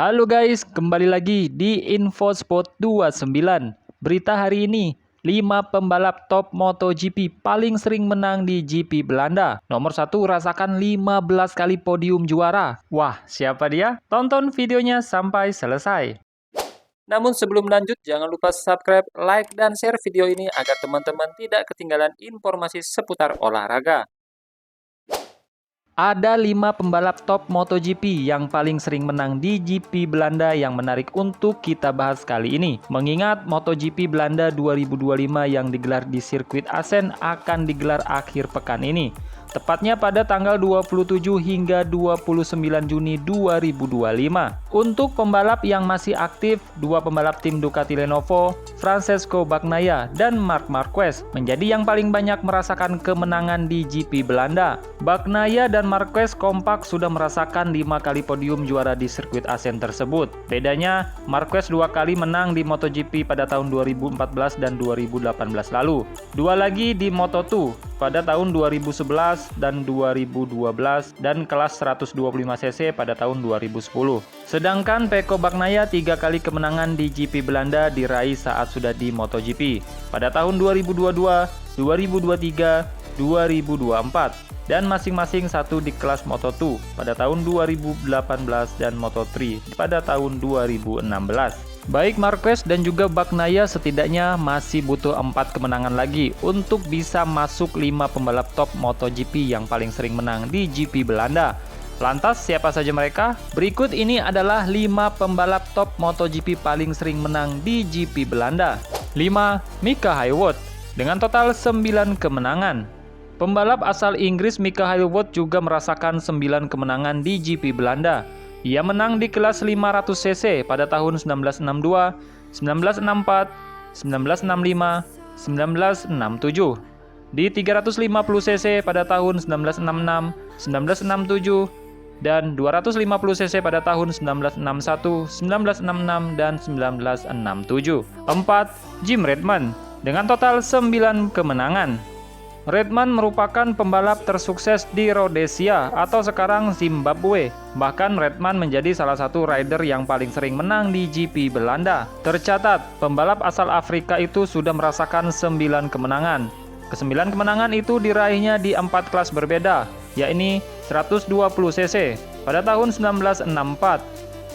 Halo guys, kembali lagi di InfoSpot 29. Berita hari ini, 5 pembalap top MotoGP paling sering menang di GP Belanda. Nomor 1 rasakan 15 kali podium juara. Wah, siapa dia? Tonton videonya sampai selesai. Namun sebelum lanjut, jangan lupa subscribe, like, dan share video ini agar teman-teman tidak ketinggalan informasi seputar olahraga. Ada 5 pembalap top MotoGP yang paling sering menang di GP Belanda yang menarik untuk kita bahas kali ini. Mengingat MotoGP Belanda 2025 yang digelar di sirkuit Assen akan digelar akhir pekan ini. Tepatnya pada tanggal 27 hingga 29 Juni 2025. Untuk pembalap yang masih aktif, 2 pembalap tim Ducati Lenovo, Francesco Bagnaia dan Marc Marquez menjadi yang paling banyak merasakan kemenangan di GP Belanda. Bagnaia dan Marquez kompak sudah merasakan 5 kali podium juara di sirkuit Assen tersebut. Bedanya, Marquez 2 kali menang di MotoGP pada tahun 2014 dan 2018 lalu. 2 lagi di Moto2 pada tahun 2011 dan 2012 dan kelas 125cc pada tahun 2010. Sedangkan Pecco Bagnaia 3 kali kemenangan di GP Belanda diraih saat sudah di MotoGP pada tahun 2022, 2023, 2024 dan masing-masing satu di kelas Moto2 pada tahun 2018 dan Moto3 pada tahun 2016. Baik Marquez dan juga Bagnaia setidaknya masih butuh 4 kemenangan lagi untuk bisa masuk 5 pembalap top MotoGP yang paling sering menang di GP Belanda. Lantas siapa saja mereka? Berikut ini adalah 5 pembalap top MotoGP paling sering menang di GP Belanda. 5. Mika Haywood dengan total 9 kemenangan. Pembalap asal Inggris Mika Haywood juga merasakan 9 kemenangan di GP Belanda. Ia menang di kelas 500cc pada tahun 1962, 1964, 1965, 1967. Di 350cc pada tahun 1966, 1967, dan 250cc pada tahun 1961, 1966, dan 1967. 4. Jim Redman dengan total 9 kemenangan. Redman merupakan pembalap tersukses di Rhodesia atau sekarang Zimbabwe. Bahkan Redman menjadi salah satu rider yang paling sering menang di GP Belanda. Tercatat, pembalap asal Afrika itu sudah merasakan 9 kemenangan. Ke-9 kemenangan itu diraihnya di 4 kelas berbeda, yakni 120cc pada tahun 1964,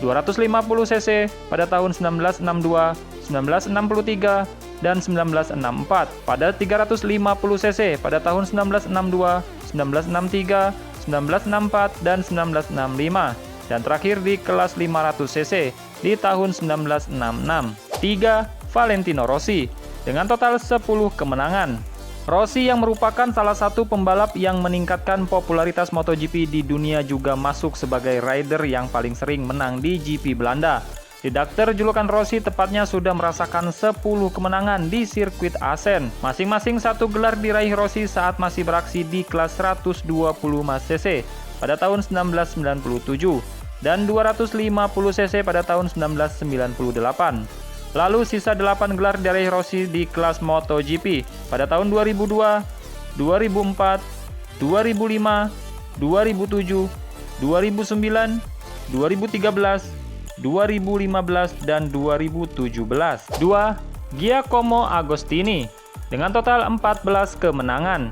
250cc pada tahun 1962, 1963, dan 1964, pada 350cc pada tahun 1962, 1963, 1964, dan 1965, dan terakhir di kelas 500cc di tahun 1966. 3. Valentino Rossi dengan total 10 kemenangan. Rossi yang merupakan salah satu pembalap yang meningkatkan popularitas MotoGP di dunia juga masuk sebagai rider yang paling sering menang di GP Belanda. Redaktur julukan Rossi tepatnya sudah merasakan 10 kemenangan di sirkuit Assen. Masing-masing satu gelar diraih Rossi saat masih beraksi di kelas 125cc pada tahun 1997 dan 250cc pada tahun 1998. Lalu sisa 8 gelar diraih Rossi di kelas MotoGP pada tahun 2002, 2004, 2005, 2007, 2009, 2013, 2015, dan 2017. 2. Giacomo Agostini dengan total 14 kemenangan.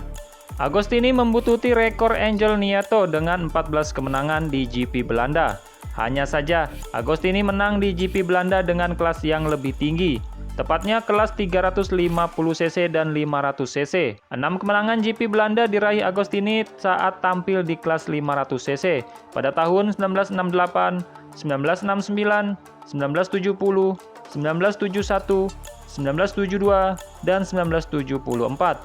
Agostini membututi rekor Angel Nieto dengan 14 kemenangan di GP Belanda. Hanya saja, Agostini menang di GP Belanda dengan kelas yang lebih tinggi, tepatnya kelas 350cc dan 500cc. 6 kemenangan GP Belanda diraih Agostini saat tampil di kelas 500cc pada tahun 1968, 1969, 1970, 1971, 1972, dan 1974.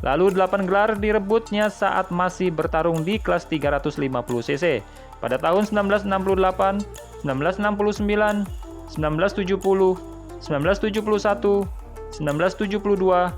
Lalu 8 gelar direbutnya saat masih bertarung di kelas 350cc pada tahun 1968, 1969, 1970, 1971, 1972,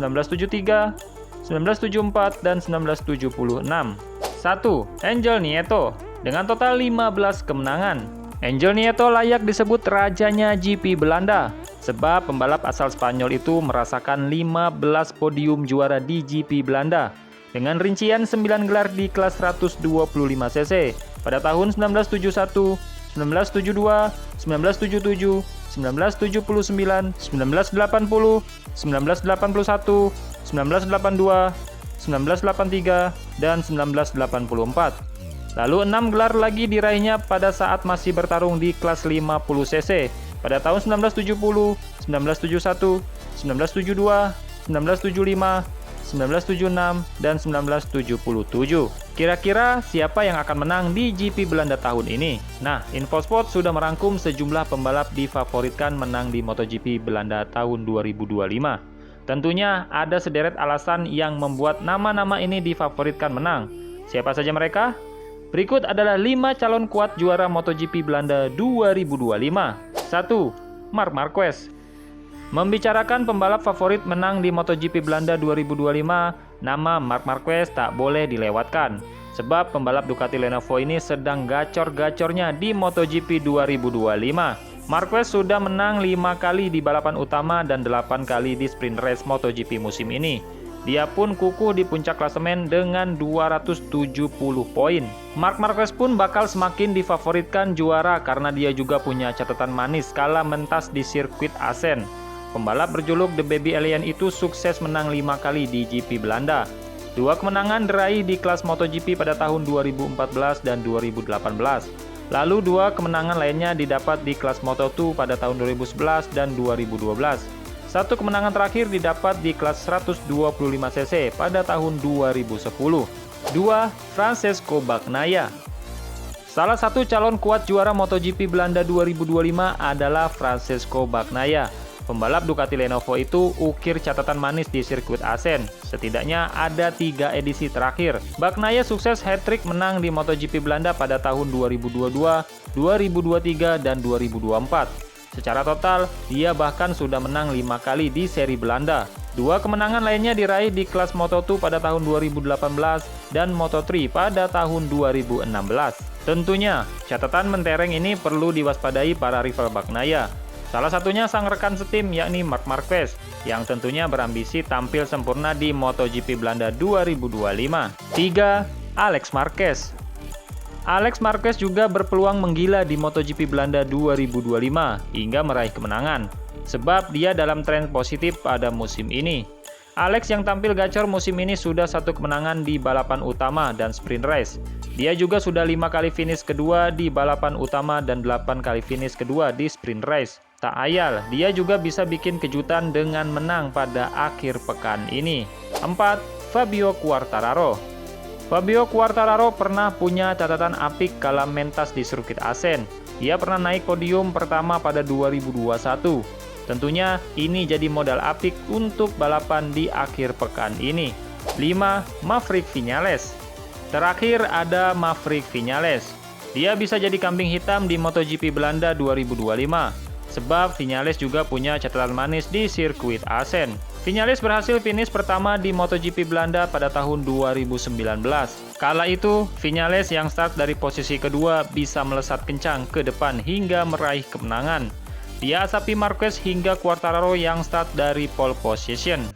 1973, 1974, dan 1976. 1. Angel Nieto dengan total 15 kemenangan. Angel Nieto layak disebut rajanya GP Belanda, sebab pembalap asal Spanyol itu merasakan 15 podium juara di GP Belanda, dengan rincian 9 gelar di kelas 125cc pada tahun 1971, 1972, 1977, 1979, 1980, 1981, 1982, 1983, dan 1984. Lalu 6 gelar lagi diraihnya pada saat masih bertarung di kelas 50 cc pada tahun 1970, 1971, 1972, 1975, 1976, dan 1977. Kira-kira siapa yang akan menang di GP Belanda tahun ini? Nah, Infosport sudah merangkum sejumlah pembalap difavoritkan menang di MotoGP Belanda tahun 2025. Tentunya ada sederet alasan yang membuat nama-nama ini difavoritkan menang. Siapa saja mereka? Berikut adalah 5 calon kuat juara MotoGP Belanda 2025. 1. Marc Marquez. Membicarakan pembalap favorit menang di MotoGP Belanda 2025, nama Marc Marquez tak boleh dilewatkan. Sebab pembalap Ducati Lenovo ini sedang gacor-gacornya di MotoGP 2025. Marquez sudah menang 5 kali di balapan utama dan 8 kali di sprint race MotoGP musim ini. Dia pun kukuh di puncak klasemen dengan 270 poin. Marc Marquez pun bakal semakin difavoritkan juara karena dia juga punya catatan manis kala mentas di sirkuit Assen. Pembalap berjuluk The Baby Alien itu sukses menang 5 kali di GP Belanda. 2 kemenangan diraih di kelas MotoGP pada tahun 2014 dan 2018. Lalu 2 kemenangan lainnya didapat di kelas Moto2 pada tahun 2011 dan 2012. 1 kemenangan terakhir didapat di kelas 125cc pada tahun 2010. 2. Francesco Bagnaia. Salah satu calon kuat juara MotoGP Belanda 2025 adalah Francesco Bagnaia. Pembalap Ducati Lenovo itu ukir catatan manis di sirkuit Assen. Setidaknya ada 3 edisi terakhir. Bagnaia sukses hat-trick menang di MotoGP Belanda pada tahun 2022, 2023, dan 2024. Secara total, dia bahkan sudah menang 5 kali di seri Belanda. 2 kemenangan lainnya diraih di kelas Moto2 pada tahun 2018 dan Moto3 pada tahun 2016. Tentunya, catatan mentereng ini perlu diwaspadai para rival Bagnaia. Salah satunya sang rekan setim yakni Marc Marquez yang tentunya berambisi tampil sempurna di MotoGP Belanda 2025. 3. Alex Marquez. Alex Marquez juga berpeluang menggila di MotoGP Belanda 2025 hingga meraih kemenangan sebab dia dalam tren positif pada musim ini. Alex yang tampil gacor musim ini sudah 1 kemenangan di balapan utama dan sprint race. Dia juga sudah 5 kali finish kedua di balapan utama dan 8 kali finish kedua di sprint race. Tak ayal, dia juga bisa bikin kejutan dengan menang pada akhir pekan ini. 4. Fabio Quartararo. Fabio Quartararo pernah punya catatan apik kala mentas di sirkuit Assen. Dia pernah naik podium pertama pada 2021. Tentunya ini jadi modal apik untuk balapan di akhir pekan ini. 5. Maverick Viñales. Terakhir ada Maverick Viñales. Dia bisa jadi kambing hitam di MotoGP Belanda 2025. Sebab Viñales juga punya catatan manis di sirkuit Assen. Viñales berhasil finish pertama di MotoGP Belanda pada tahun 2019. Kala itu, Viñales yang start dari posisi kedua bisa melesat kencang ke depan hingga meraih kemenangan. Dia asapi Marquez hingga Quartararo yang start dari pole position.